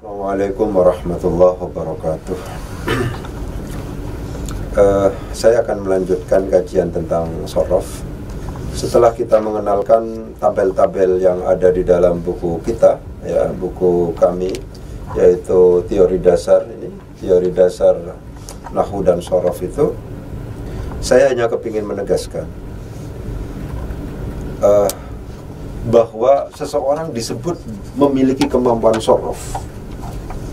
Assalamualaikum warahmatullahi wabarakatuh. Saya akan melanjutkan kajian tentang shorof. Setelah kita mengenalkan tabel-tabel yang ada di dalam buku kita, ya, buku kami, yaitu teori dasar nahwu dan shorof itu, saya hanya kepingin menegaskan bahwa seseorang disebut memiliki kemampuan shorof.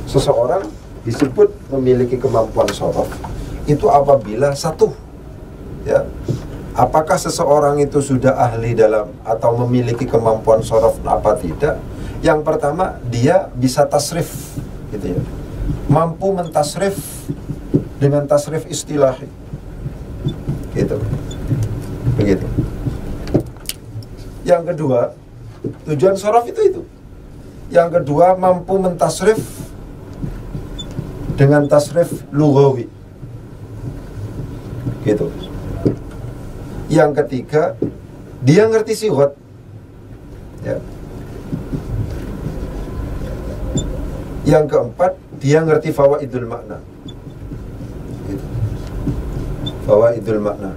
Seseorang disebut memiliki kemampuan shorof itu apabila satu, ya, apakah seseorang itu sudah ahli dalam atau memiliki kemampuan shorof apa tidak. Yang pertama, dia bisa tasrif, gitu ya, mampu mentasrif dengan tasrif istilahi, gitu, begitu. Yang kedua, tujuan shorof itu. Yang kedua, mampu mentasrif dengan tasrif lughawi, gitu. Yang ketiga, dia ngerti sighot, ya. Yang keempat, dia ngerti fawaidul makna, gitu. Fawaidul makna.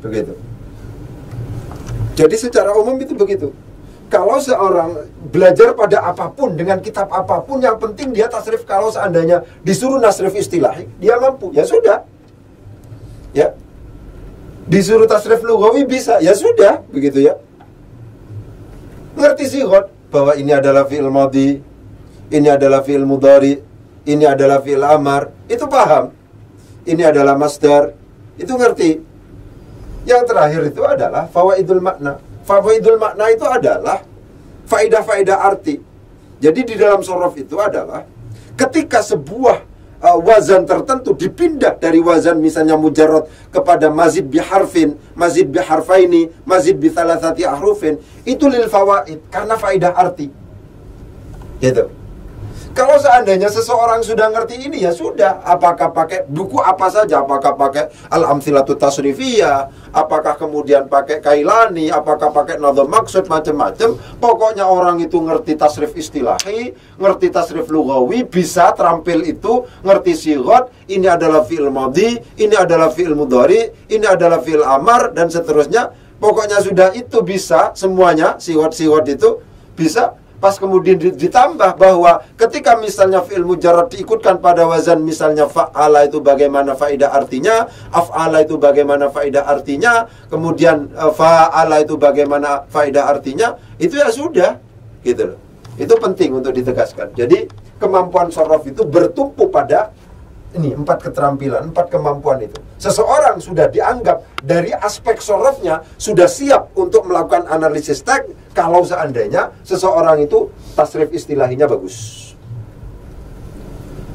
Begitu. Jadi secara umum itu begitu. Kalau seorang belajar pada apapun, dengan kitab apapun, yang penting dia tasrif. Kalau seandainya disuruh nasrif istilahi, dia mampu, ya sudah, ya. Disuruh tasrif lughawi bisa, ya sudah, begitu ya. Ngerti sighot, bahwa ini adalah fi'il madhi, ini adalah fi'il mudhari, ini adalah fi'il amar, itu paham. Ini adalah masdar, itu ngerti. Yang terakhir itu adalah fawaidul makna. Fawaidul makna itu adalah faedah-faedah arti. Jadi di dalam shorof itu adalah ketika sebuah wazan tertentu dipindah dari wazan misalnya mujarrad kepada mazid biharfin, mazid biharfaini, mazid bi thalathati ahrufin, itu lil fawaid, karena faedah arti. Gitu. Kalau seandainya seseorang sudah ngerti ini, ya sudah. Apakah pakai buku apa saja, apakah pakai al-amthilatut tasrifiyah, apakah kemudian pakai Kailani, apakah pakai nadham maksud, macam-macam. Pokoknya orang itu ngerti tasrif istilahi, ngerti tasrif lughawi, bisa terampil itu, ngerti sighot, ini adalah fi'il madhi, ini adalah fi'il mudhari, ini adalah fi'il amar, dan seterusnya. Pokoknya sudah itu bisa semuanya, sighot-sighot itu bisa. Pas kemudian ditambah bahwa ketika misalnya fi'il mujarrad diikutkan pada wazan misalnya fa'ala, itu bagaimana faedah artinya, af'ala itu bagaimana faedah artinya, kemudian fa'ala itu bagaimana faedah artinya, itu ya sudah, gitu loh. Itu penting untuk ditegaskan. Jadi kemampuan shorof itu bertumpu pada ini 4 keterampilan, 4 kemampuan itu. Seseorang sudah dianggap dari aspek shorofnya sudah siap untuk melakukan analisis teks kalau seandainya seseorang itu tasrif istilahinya bagus,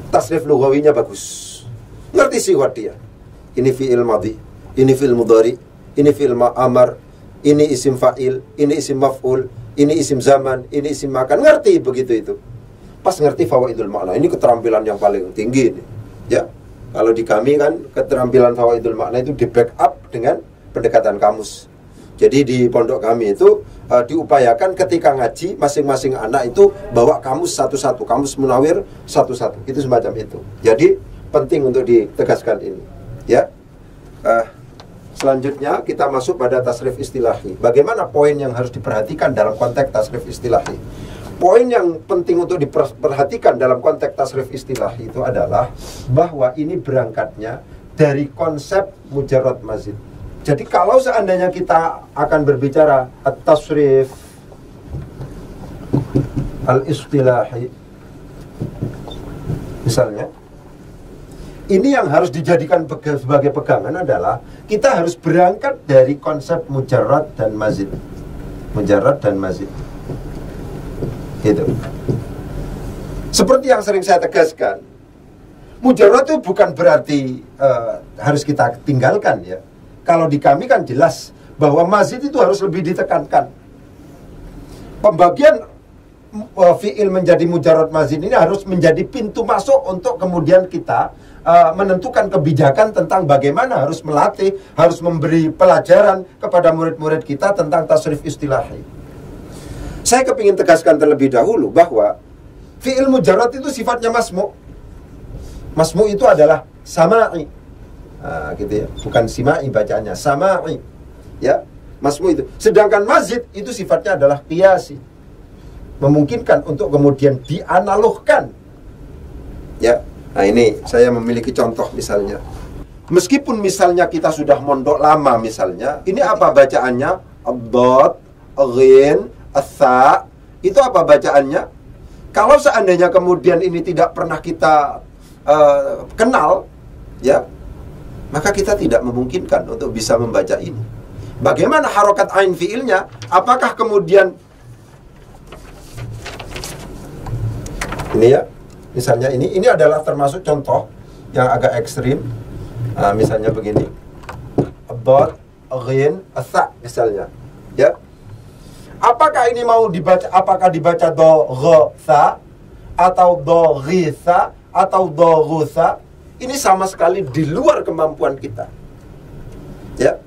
tasrif lughawinya bagus, ngerti sighot dia. Ini fi'il madhi, ini fi'il mudhari, ini fi'il amar, ini isim fa'il, ini isim maf'ul, ini isim zaman, ini isim makan, ngerti begitu itu. Pas ngerti fawaidul makna, ini keterampilan yang paling tinggi ini. Ya, kalau di kami kan keterampilan fawaidul makna itu di backup dengan pendekatan kamus. Jadi di pondok kami itu diupayakan ketika ngaji masing-masing anak itu bawa kamus satu-satu, kamus munawir satu-satu. Itu semacam itu. Jadi penting untuk ditegaskan ini. Ya, selanjutnya kita masuk pada tasrif istilahi. Bagaimana poin yang harus diperhatikan dalam konteks tasrif istilahi? Poin yang penting untuk diperhatikan dalam konteks tasrif istilahi itu adalah bahwa ini berangkatnya dari konsep mujarrad mazid. Jadi kalau seandainya kita akan berbicara at-tasrif al-istilahi, misalnya, ini yang harus dijadikan sebagai pegangan adalah kita harus berangkat dari konsep mujarrad dan mazid. Mujarrad dan mazid. Gitu. Seperti yang sering saya tegaskan, mujarrad itu bukan berarti harus kita tinggalkan, ya. Kalau di kami kan jelas bahwa mazid itu harus lebih ditekankan. Pembagian fi'il menjadi mujarrad mazid ini harus menjadi pintu masuk untuk kemudian kita menentukan kebijakan tentang bagaimana harus melatih, harus memberi pelajaran kepada murid-murid kita tentang tasrif istilahi. saya kepingin tegaskan terlebih dahulu bahwa fi'il mujarrad itu sifatnya masmu'. Masmu' itu adalah sama'i. Nah, gitu ya. Bukan sima'i bacaannya, sama'i. Ya, masmu' itu. Sedangkan mazid itu sifatnya adalah qiyasi. Memungkinkan untuk kemudian dianalogkan. Ya. Nah, ini saya memiliki contoh misalnya. Meskipun misalnya kita sudah mondok lama misalnya, ini apa bacaannya? Ad-dad, ghin, as-sa. Itu apa bacaannya? Kalau seandainya kemudian ini tidak pernah kita kenal, ya, maka kita tidak memungkinkan untuk bisa membaca ini. Bagaimana harokat ain fiilnya? Apakah kemudian ini ya, misalnya ini adalah termasuk contoh yang agak ekstrim. Misalnya begini, ad-dad, ghin, as-sa misalnya, ya. Apakah ini mau dibaca, apakah dibaca do, gha, sa, atau do, ghi, sa, atau do, ghu, sa? Ini sama sekali di luar kemampuan kita. Ya.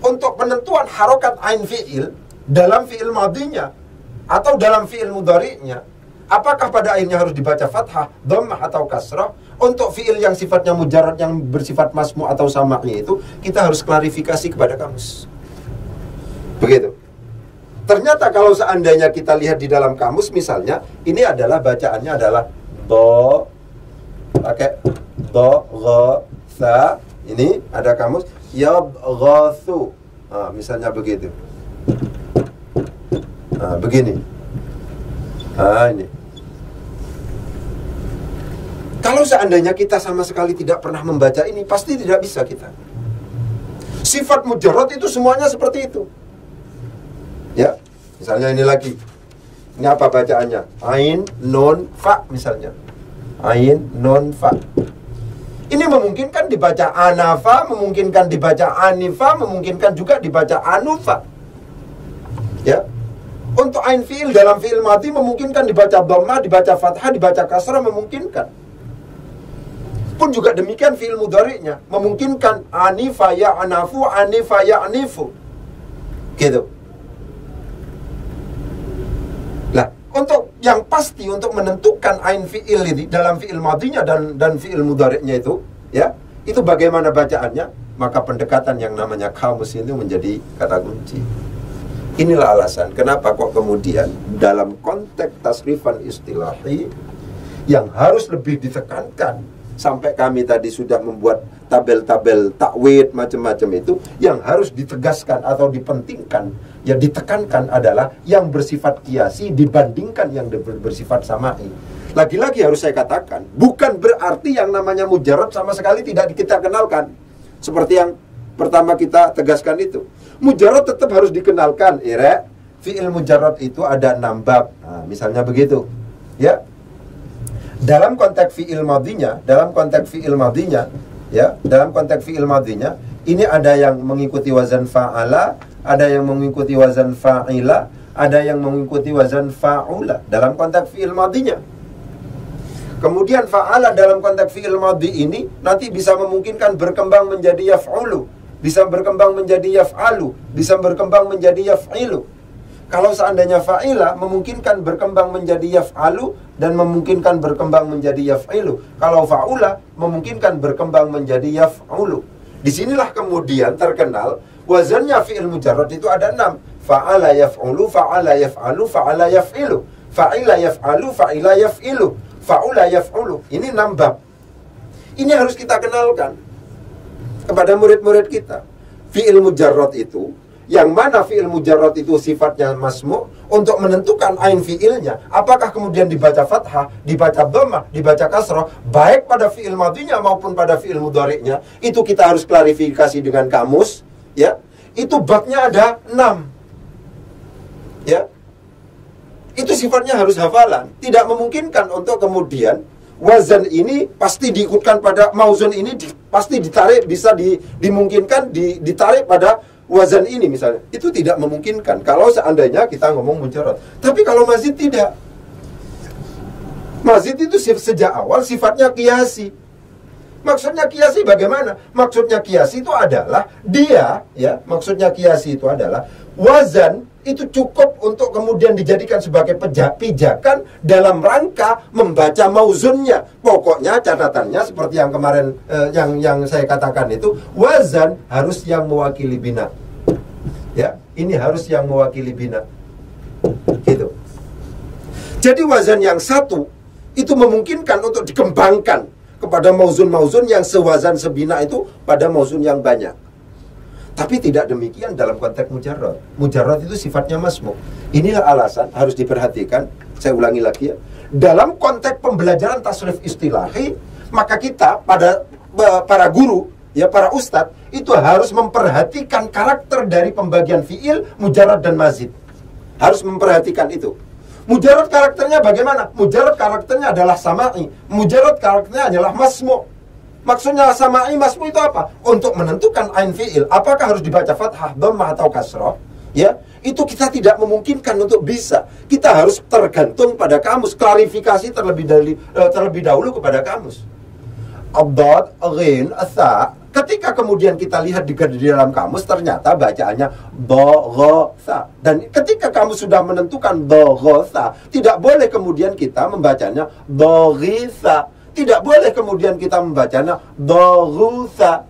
Untuk penentuan harokat ain fi'il dalam fi'il madinya atau dalam fi'il mudhari'nya, apakah pada akhirnya harus dibaca fathah, dhammah, atau kasrah? Untuk fi'il yang sifatnya mujarrad, yang bersifat masmu' atau sama'i itu, kita harus klarifikasi kepada kamus. Begitu. Ternyata kalau seandainya kita lihat di dalam kamus misalnya, ini adalah bacaannya adalah do, pakai do, gha, sa. Ini ada kamus yadghathu. Misalnya begitu. Begini. Ini. Kalau seandainya kita sama sekali tidak pernah membaca ini, pasti tidak bisa kita. Sifat mujarrad itu semuanya seperti itu. Ya, misalnya ini lagi. Ini apa bacaannya? Ain, nun, fa misalnya. Ain, nun, fa. Ini memungkinkan dibaca anafa, memungkinkan dibaca anifa, memungkinkan juga dibaca anufa. Ya. Untuk ain fi'il dalam fi'il mati memungkinkan dibaca dhammah, dibaca fathah, dibaca kasrah, memungkinkan. Pun juga demikian fi'il mudhari'nya, memungkinkan anifa ya anafu, anifa ya anifu. Gitu. Nah, untuk yang pasti untuk menentukan ain fi'il ini dalam fi'il madinya dan fi'il mudhari'nya itu, ya, itu bagaimana bacaannya, maka pendekatan yang namanya kamus itu menjadi kata kunci. Inilah alasan kenapa kok kemudian dalam konteks tasrifan istilahi yang harus lebih ditekankan, sampai kami tadi sudah membuat tabel-tabel takwid macam-macam itu, yang harus ditegaskan atau dipentingkan, ya ditekankan adalah yang bersifat kiasi dibandingkan yang bersifat sama'i. Lagi-lagi harus saya katakan, bukan berarti yang namanya mujarrad sama sekali tidak kita kenalkan. Seperti yang pertama kita tegaskan itu. Mujarrad tetap harus dikenalkan. Fi'il mujarrad itu ada 6 bab. Nah, misalnya begitu. Ya. Dalam konteks fi'il madinya, ini ada yang mengikuti wazan fa'ala, ada yang mengikuti wazan fa'ila, ada yang mengikuti wazan fa'ula dalam konteks fi'il madinya. Kemudian fa'ala dalam konteks fi'il madi ini nanti bisa memungkinkan berkembang menjadi yaf'ulu, bisa berkembang menjadi yaf'alu, bisa berkembang menjadi yaf'ilu. Kalau seandainya fa'ila memungkinkan berkembang menjadi yaf'alu dan memungkinkan berkembang menjadi yaf'ilu. Kalau fa'ula memungkinkan berkembang menjadi yaf'ulu. Disinilah kemudian terkenal wazannya fi'il mujarrad itu ada 6. Fa'ala yaf'ulu, fa'ala yaf'alu, fa'ala yaf'ilu, fa'ila yaf'alu, fa'ila yaf'ilu, fa'ula yaf'ulu. Ini 6 bab. Ini harus kita kenalkan kepada murid-murid kita. Fi'il mujarrad itu, yang mana fi'il mujarrad itu sifatnya masmu', untuk menentukan ain fi'ilnya, apakah kemudian dibaca fathah, dibaca dhammah, dibaca kasrah, baik pada fi'il madinya maupun pada fi'il mudhari'nya, itu kita harus klarifikasi dengan kamus, ya. Itu babnya ada 6. Ya. Itu sifatnya harus hafalan. Tidak memungkinkan untuk kemudian wazan ini pasti diikutkan pada mauzun ini pasti ditarik, bisa dimungkinkan ditarik pada wazan ini misalnya. Itu tidak memungkinkan kalau seandainya kita ngomong mujarrad. Tapi kalau mazid tidak. Mazid itu sejak awal sifatnya qiyasi. Maksudnya qiyasi bagaimana? Maksudnya qiyasi itu adalah dia, ya, maksudnya qiyasi itu adalah wazan itu cukup untuk kemudian dijadikan sebagai pijakan dalam rangka membaca mauzunnya. Pokoknya catatannya seperti yang kemarin yang saya katakan itu, wazan harus yang mewakili bina. Ya, ini harus yang mewakili bina. Gitu. Jadi wazan yang satu itu memungkinkan untuk dikembangkan kepada mauzun-mauzun yang sewazan sebina itu pada mauzun yang banyak. Tapi tidak demikian dalam konteks mujarrad. Mujarrad itu sifatnya masmu. Inilah alasan harus diperhatikan. Saya ulangi lagi ya. Dalam konteks pembelajaran tasrif istilahi, maka kita pada para guru, ya para ustadz, itu harus memperhatikan karakter dari pembagian fiil, mujarrad dan mazid. Harus memperhatikan itu. Mujarrad karakternya bagaimana? Mujarrad karakternya adalah sama'i. Mujarrad karakternya adalah masmu. Maksudnya sama'i masmu itu apa? Untuk menentukan ain fi'il, apakah harus dibaca fathah, dhammah atau kasrah? Ya, itu kita tidak memungkinkan untuk bisa. Kita harus tergantung pada kamus, klarifikasi terlebih dahulu kepada kamus. Ad, ghin, tha. Ketika kemudian kita lihat di dalam kamus, ternyata bacaannya dha. Dan ketika kamu sudah menentukan dha, tidak boleh kemudian kita membacanya dha. Tidak boleh kemudian kita membacanya dharutha.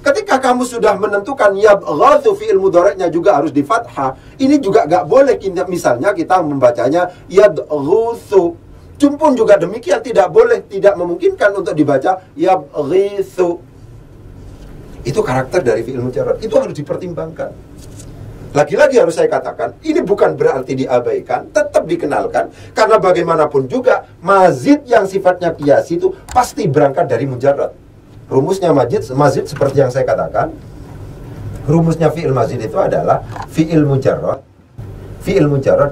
Ketika kamu sudah menentukan yabghathu fi'il mudhari'nya juga harus di fathah, ini juga gak boleh misalnya kita membacanya yadghuthu. Pun juga demikian, tidak boleh, tidak memungkinkan untuk dibaca yabghithu. Itu karakter dari fi'il mujarrad. Itu harus dipertimbangkan. Lagi-lagi harus saya katakan, ini bukan berarti diabaikan, tetap dikenalkan. Karena bagaimanapun juga, mazid yang sifatnya qiyasi itu pasti berangkat dari mujarrad. Rumusnya mazid seperti yang saya katakan, rumusnya fi'il mazid itu adalah fi'il mujarrad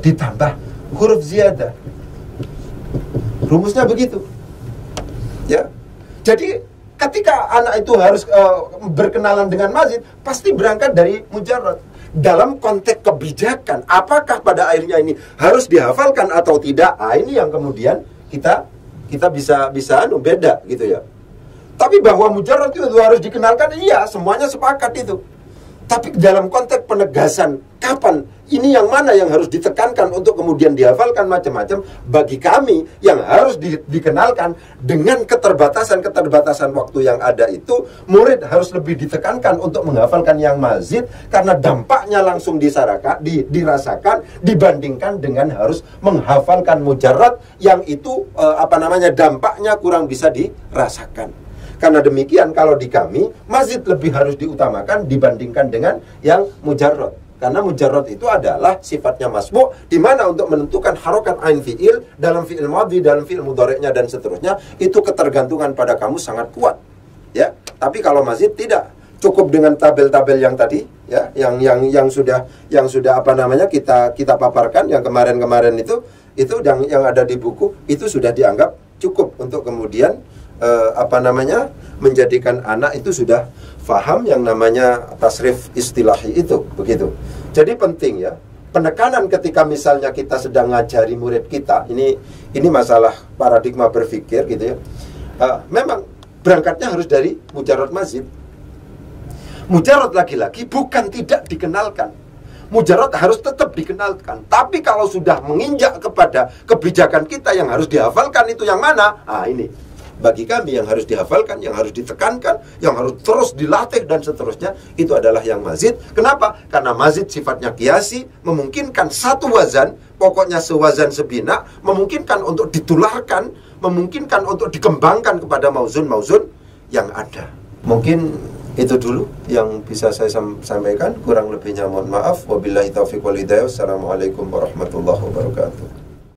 ditambah huruf ziyadah. Rumusnya begitu. Ya. Jadi ketika anak itu harus berkenalan dengan mazid, pasti berangkat dari mujarrad. Dalam konteks kebijakan, apakah pada akhirnya ini harus dihafalkan atau tidak? Ini yang kemudian kita bisa beda gitu ya. Tapi bahwa mujarrad itu harus dikenalkan, iya, semuanya sepakat itu. Tapi dalam konteks penegasan, kapan ini yang mana yang harus ditekankan untuk kemudian dihafalkan macam-macam, bagi kami yang harus dikenalkan dengan keterbatasan waktu yang ada itu, murid harus lebih ditekankan untuk menghafalkan yang mazid karena dampaknya langsung dirasakan dibandingkan dengan harus menghafalkan mujarrad yang itu dampaknya kurang bisa dirasakan. Karena demikian kalau di kami mazid lebih harus diutamakan dibandingkan dengan yang mujarrad. Karena mujarrad itu adalah sifatnya masmu, di mana untuk menentukan harokat ain fi'il dalam fi'il madhi, dalam fi'il mudhari'nya dan seterusnya, itu ketergantungan pada kamu sangat kuat. Ya, tapi kalau mazid tidak. Cukup dengan tabel-tabel yang tadi, ya, yang sudah kita paparkan yang kemarin itu yang ada di buku itu sudah dianggap cukup untuk kemudian menjadikan anak itu sudah faham yang namanya tasrif istilahi itu, begitu. Jadi penting ya, penekanan ketika misalnya kita sedang ngajari murid kita, ini masalah paradigma berpikir gitu ya. Memang berangkatnya harus dari mujarrad mazid. Mujarrad lagi-lagi bukan tidak dikenalkan. Mujarrad harus tetap dikenalkan. Tapi kalau sudah menginjak kepada kebijakan kita yang harus dihafalkan itu yang mana? Ini bagi kami yang harus dihafalkan, yang harus ditekankan, yang harus terus dilatih dan seterusnya, itu adalah yang mazid. Kenapa? Karena mazid sifatnya qiyasi, memungkinkan satu wazan, pokoknya sewazan sebina, memungkinkan untuk ditularkan, memungkinkan untuk dikembangkan kepada mauzun-mauzun yang ada. Mungkin itu dulu yang bisa saya sampaikan. Kurang lebihnya mohon maaf. Wabillahi taufiq wal hidayah. Wassalamualaikum warahmatullahi wabarakatuh.